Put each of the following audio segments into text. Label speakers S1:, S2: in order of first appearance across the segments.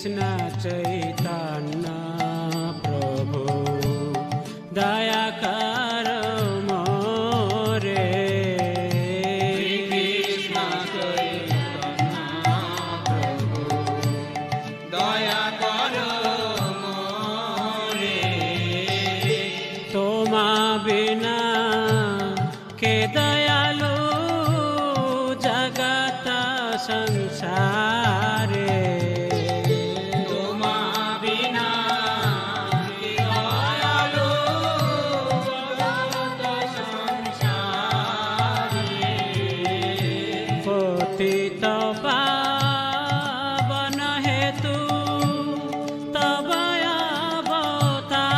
S1: कृष्ण चैतन्य प्रभु दया कर मोरे।
S2: कृष्ण चैतन्य प्रभु दया कर मोरे।
S1: तोमा बिना के दयालु जगत संसारे।
S2: तोमा बिना के दयालु जगत संसारे।
S1: पतित पावन हेतु तब अवतार।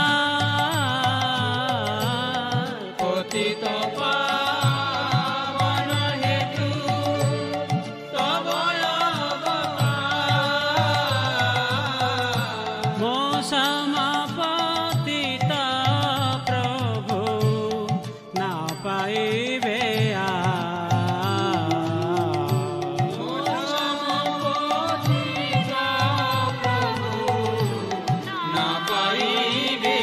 S2: पतित पावन हेतु तब अवतार।
S1: मो समपतित प्रभु न पाइबे
S2: समपतित प्रभु न पाइबे।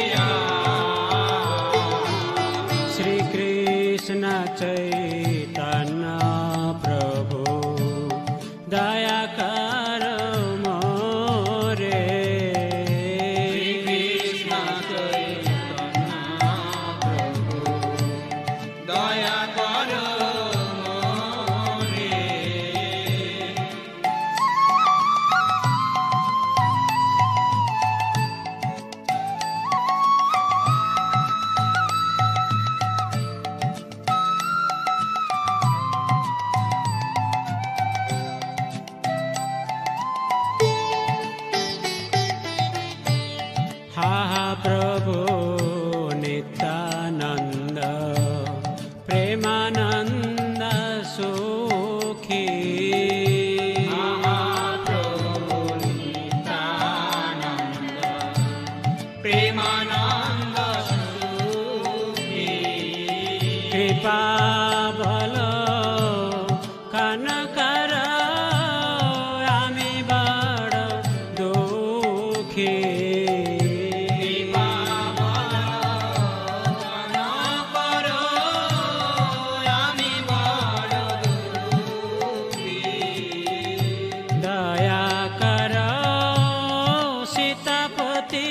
S1: श्री कृष्ण चैतन्य प्रभु दया कर मोरे।
S2: कृष्ण चैतन्य प्रभु दया कर मोरे।
S1: हा प्रभु नित्यानंद प्रेमानंद सुखी।
S2: महाप्रभु नित्यानंद प्रेमानंद सुखी।
S1: कृपा बल कनकर आमी बड़ दुखी।
S2: कृपा बल कनकर आमी बड़ दुखी।
S1: दया कर सीतापति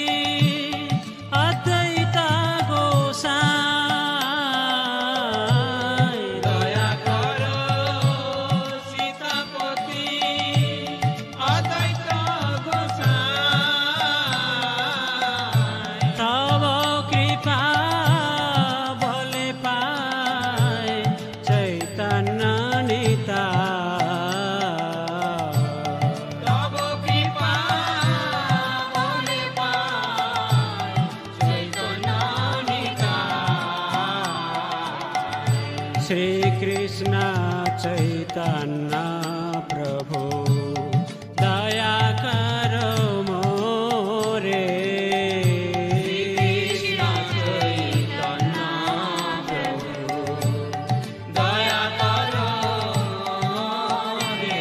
S1: अद्वैत गोसाई।
S2: दया कर सीतापति अद्वैत गोसाई।
S1: तव कृपा बले पाए चैतन्य निताय।
S2: तब कृपा बले पाए चैतन्य निताय।
S1: श्री कृष्ण चैतन्य प्रभु दया कर मोरे।
S2: कृष्ण चैतन्य प्रभु दया कर मोरे।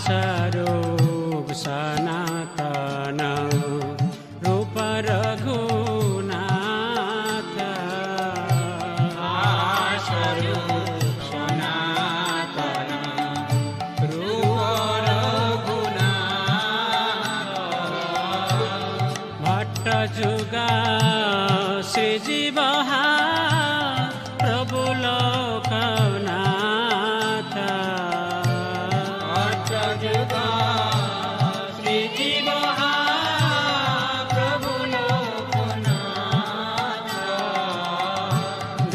S1: स्वरूप सनातन रूप रघुनाथ।
S2: स्वरूप सनातन रूप रघुनाथ।
S1: भट्ट जुगा श्रीजीव प्रभु लोकनाथ।
S2: अष्टजुगा श्रीजीव प्रभु लोकनाथ।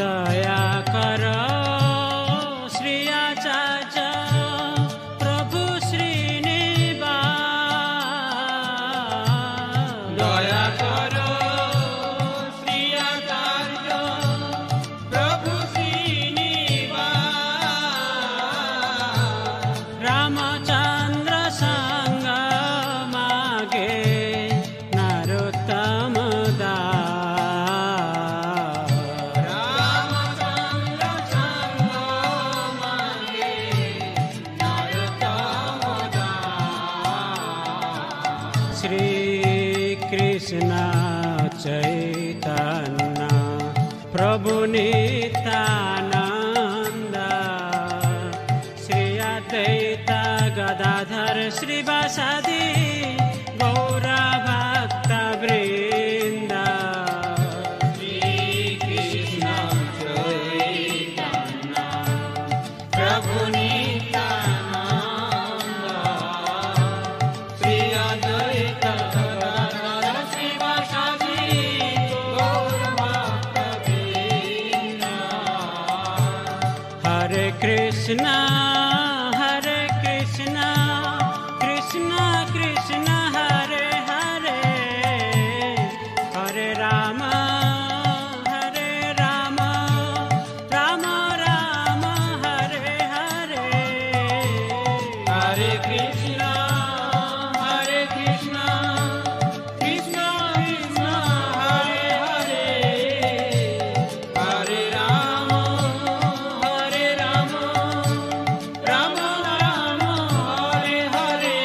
S1: दया कर श्री आचार्य प्रभु श्रीनिवास।
S2: दया कर श्री आचार्य
S1: श्री कृष्ण चैतन्य प्रभु नित्यानंद श्री अद्वैत गदाधर श्रीवासादि गौर भक्त वृंद
S2: श्री कृष्ण चैतन्य प्रभु नित्यानंद श्री अद्वैत गदाधर श्रीवासादि गौर भक्त वृंद।
S1: हरे कृष्णा कृष्ण कृष्ण हरे हरे हरे राम राम राम हरे हरे
S2: हरे कृष्ण कृष्ण कृष्ण हरे हरे हरे राम राम राम हरे हरे।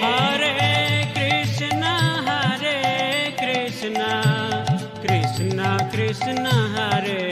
S1: हरे कृष्ण कृष्ण कृष्ण हरे